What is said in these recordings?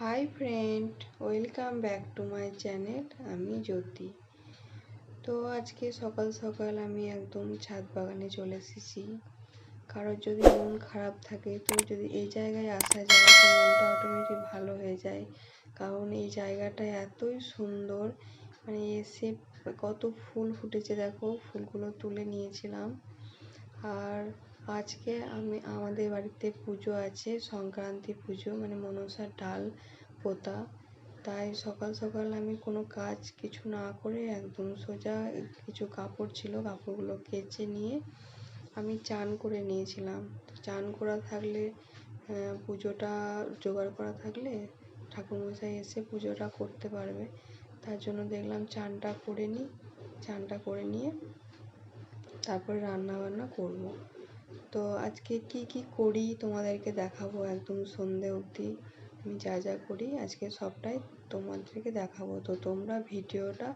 Hi friend, welcome back to my channel. আমি জ্যোতি। তো আজকে সকাল সকাল আমি একদম ছাদ বাগানে চলে এসেছি। কারোর যদি মন খারাপ থাকে তো যদি এই জায়গায় আসা যায় তো মনটা অটোমেটিক ভালো হয়ে যায়। কারণ এই জায়গাটা এতই সুন্দর, মানে এসে কত ফুল ফুটেছে দেখো, ফুলগুলো তুলে নিয়েছিলাম। আর আজকে আমাদের বাড়িতে পুজো আছে, সংক্রান্তি পুজো, মানে মনসার ডাল পোতা। তাই সকাল সকাল আমি কোনো কাজ কিছু না করে একদম সোজা কিছু কাপড় ছিল, কাপড়গুলো কেচে নিয়ে আমি চান করে নিয়েছিলাম। তো চান করা থাকলে পুজোটা জোগাড় করা থাকলে ঠাকুরমশাই এসে পুজোটা করতে পারবে। তার জন্য দেখলাম চানটা করে নিই। চানটা করে নিয়ে তারপরে রান্না বান্না করব। তো আজকে কি করি তোমাদেরকে দেখাবো, একদম সন্ধে অবধি আমি যা যা করি আজকে সবটাই তোমাদেরকে দেখাবো। তো তোমরা ভিডিওটা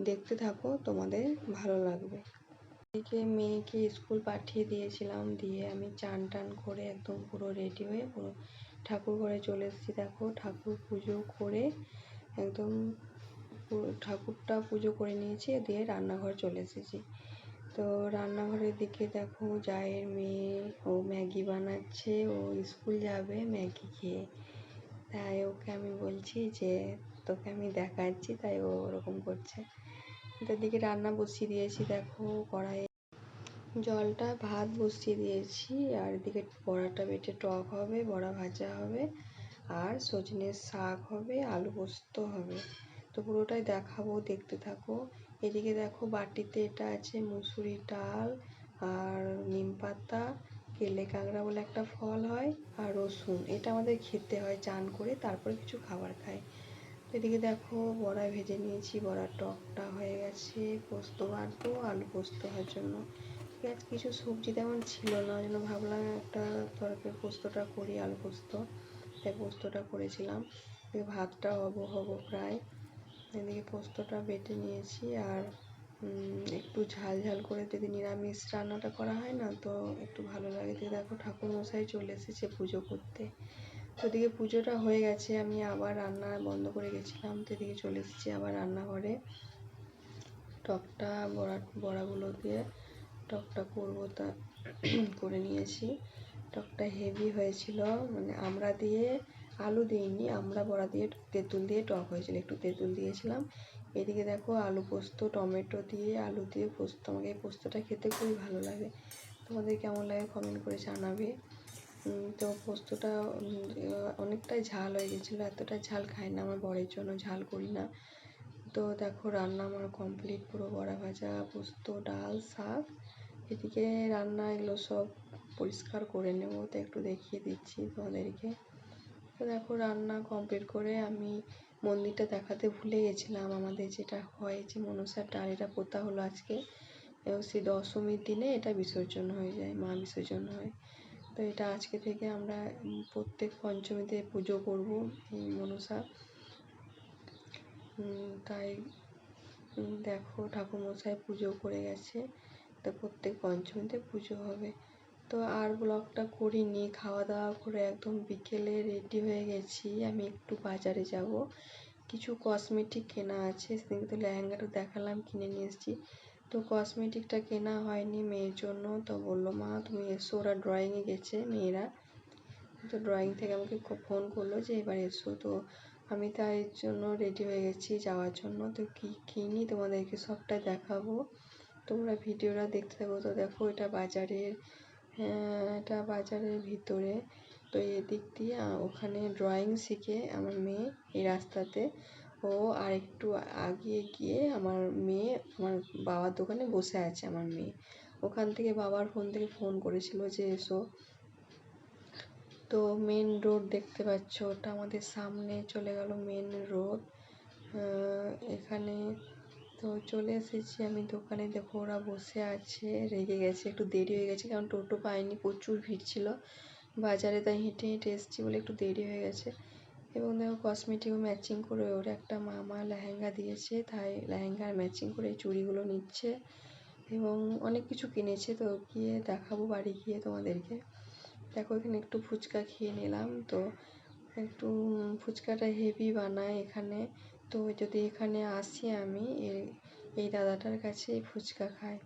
দেখতে থাকো, তোমাদের ভালো লাগবে। এদিকে মেয়েকে স্কুল পাঠিয়ে দিয়েছিলাম, দিয়ে আমি চান টান করে একদম পুরো রেডি হয়ে পুরো ঠাকুর ঘরে চলে এসেছি। দেখো ঠাকুর পুজো করে একদম ঠাকুরটা পুজো করে নিয়েছি, দিয়ে রান্নাঘর চলে এসেছি। তো রান্নাঘরের দিকে দেখো জায়ের মেয়ে, ও ম্যাগি বানাচ্ছে, ও স্কুল যাবে ম্যাগি খেয়ে। তাই ওকে আমি বলছি যে তোকে আমি দেখাচ্ছি, তাই ও ওরকম করছে। এদিকে রান্না বসিয়ে দিয়েছি, দেখো কড়াইয়ে জলটা ভাত বসিয়ে দিয়েছি, আর এদিকে বড়াটা বেটে টক হবে, বড়া ভাজা হবে, আর সজনের শাক হবে, আলু পোস্ত হবে। তো পুরোটাই দেখাবো, দেখতে থাকো। এদিকে দেখো বাটিতে এটা আছে মুসুরি ডাল আর নিম পাতা, কেলে কাঁকড়া বলে একটা ফল হয়, আর রসুন। এটা আমাদের খেতে হয় চান করে, তারপরে কিছু খাবার খাই। তো এদিকে দেখো বড়া ভেজে নিয়েছি, বড়ার টকটা হয়ে গেছে। পোস্ত বাটবো আলু পোস্ত হওয়ার জন্য। আজ কিছু সবজি তেমন ছিল না, ওই জন্য ভাবলাম একটা তরকারি পোস্তটা করি, আলু পোস্ত। তাই পোস্তটা করেছিলাম। ভাতটা হবো প্রায়। এদিকে পোস্তটা বেটে নিয়েছি, আর একটু ঝাল ঝাল করে যদি নিরামিষ রান্নাটা করা হয় না তো একটু ভালো লাগে। দেখো ঠাকুরমশাই চলে এসেছে পুজো করতে। তো এদিকে পুজোটা হয়ে গেছে, আমি আবার রান্না বন্ধ করে গেছিলাম। তো এদিকে চলে এসেছি আবার রান্নাঘরে। টকটা বড়াগুলো দিয়ে টকটা করবো, তা করে নিয়েছি। টকটা হেভি হয়েছিল, মানে আমরা দিয়ে আলু দিইনি, আমরা বড়া দিয়ে তেঁতুল দিয়ে টক হয়েছিল, একটু তেঁতুল দিয়েছিলাম। এদিকে দেখো আলু পোস্ত, টমেটো দিয়ে আলু দিয়ে পোস্ত। আমাকে এই পোস্তটা খেতে খুবই ভালো লাগে, তোমাদের কেমন লাগে কমেন্ট করে জানাবে। তো পোস্তটা অনেকটাই ঝাল হয়ে গেছিলো, এতটা ঝাল খাই না, আমার বরের জন্য ঝাল করি না। তো দেখো রান্না আমার কমপ্লিট, পুরো বড়া ভাজা, পোস্ত, ডাল, শাক। এদিকে রান্না এগুলো সব পরিষ্কার করে নেবো, তো একটু দেখিয়ে দিচ্ছি তোমাদেরকে। তো দেখো রান্না কমপ্লিট করে আমি মন্দিরটা দেখাতে ভুলে গেছিলাম। আমাদের যেটা হয় যে মনসার ডাল, এটা পোতা হলো আজকে, এবং সেই দশমীর দিনে এটা বিসর্জন হয়ে যায়, মা বিসর্জন হয়। তো এটা আজকে থেকে আমরা প্রত্যেক পঞ্চমীতে পুজো করব এই মনসা। তাই দেখো ঠাকুরমশাই পুজো করে গেছে, তো প্রত্যেক পঞ্চমীতে পুজো হবে। তো আর ব্লগটা করিনি, খাওয়া দাওয়া করে একদম বিকেলে রেডি হয়ে গেছি। আমি একটু বাজারে যাব, কিছু কসমেটিক কেনা আছে। সেদিন তো লেহেঙ্গাটা দেখালাম, কিনে নিয়ে এসেছি। তো কসমেটিকটা কেনা হয়নি মেয়ের জন্য, তো বললো মা তুমি এসো, ওরা ড্রয়িংয়ে গেছে মেয়েরা। তো ড্রয়িং থেকে আমাকে ফোন করলো যে এবার এসো। তো আমি তাই জন্য রেডি হয়ে গেছি যাওয়ার জন্য। তো কী কিনি তোমাদেরকে সবটাই দেখাবো, তোমরা ভিডিওটা দেখতে থাকো। তো দেখো এটা বাজারের ভিতরে। তো এদিক দিয়ে ওখানে ড্রয়িং শিখে আমার মেয়ে এই রাস্তাতে, ও আর একটু আগিয়ে গিয়ে আমার মেয়ে আমার বাবার দোকানে বসে আছে। আমার মেয়ে ওখান থেকে বাবার ফোন থেকে ফোন করেছিল যে এসো। তো মেন রোড দেখতে পাচ্ছ, ওটা আমাদের সামনে চলে গেল মেন রোড। এখানে তো চলে এসেছি আমি দোকানে। দেখো ওরা বসে আছে, রেগে গেছে, একটু দেরি হয়ে গেছে কারণ টোটো পাইনি, প্রচুর ভিড় ছিল বাজারে, তাই হেঁটে হেঁটে এসেছি বলে একটু দেরি হয়ে গেছে। এবং দেখো কসমেটিকও ম্যাচিং করে ওর একটা মামা লেহেঙ্গা দিয়েছে, তাই লেহেঙ্গার ম্যাচিং করে চুড়িগুলো নিচ্ছে এবং অনেক কিছু কিনেছে। তো গিয়ে দেখাবো বাড়ি গিয়ে তোমাদেরকে। দেখো এখানে একটু ফুচকা খেয়ে নিলাম। তো একটু ফুচকাটা হেভি বানায় এখানে। তো যদি এখানে আসি আমি এই দাদাটার কাছে ফুচকা খাই।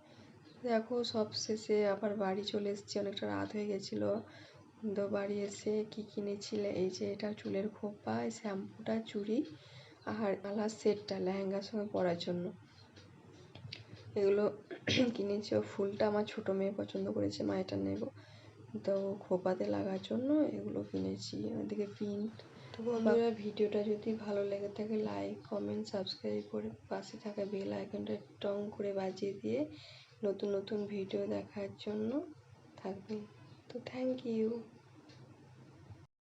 দেখো সব শেষে আবার বাড়ি চলে এসেছি, অনেকটা রাত হয়ে গেছিলো। তো বাড়ি এসে কি কিনেছিলে, এই যে এটা চুলের খোপা, শ্যাম্পুটা, চুড়ি আর আলার সেটটা লেহেঙ্গার সঙ্গে পরার জন্য এগুলো কিনেছি। ও ফুলটা আমার ছোটো মেয়ে পছন্দ করেছে, মা এটা নেবো, তো খোপাতে লাগার জন্য এগুলো কিনেছি। ওদিকে পিন। তো বন্ধুরা, ভিডিওটা যদি ভালো লেগে থাকে লাইক, কমেন্ট, সাবস্ক্রাইব করে পাশে থাকা বেল আইকনটা টং করে বাজিয়ে দিয়ে নতুন নতুন ভিডিও দেখার জন্য থাকবেন। তো থ্যাংক ইউ।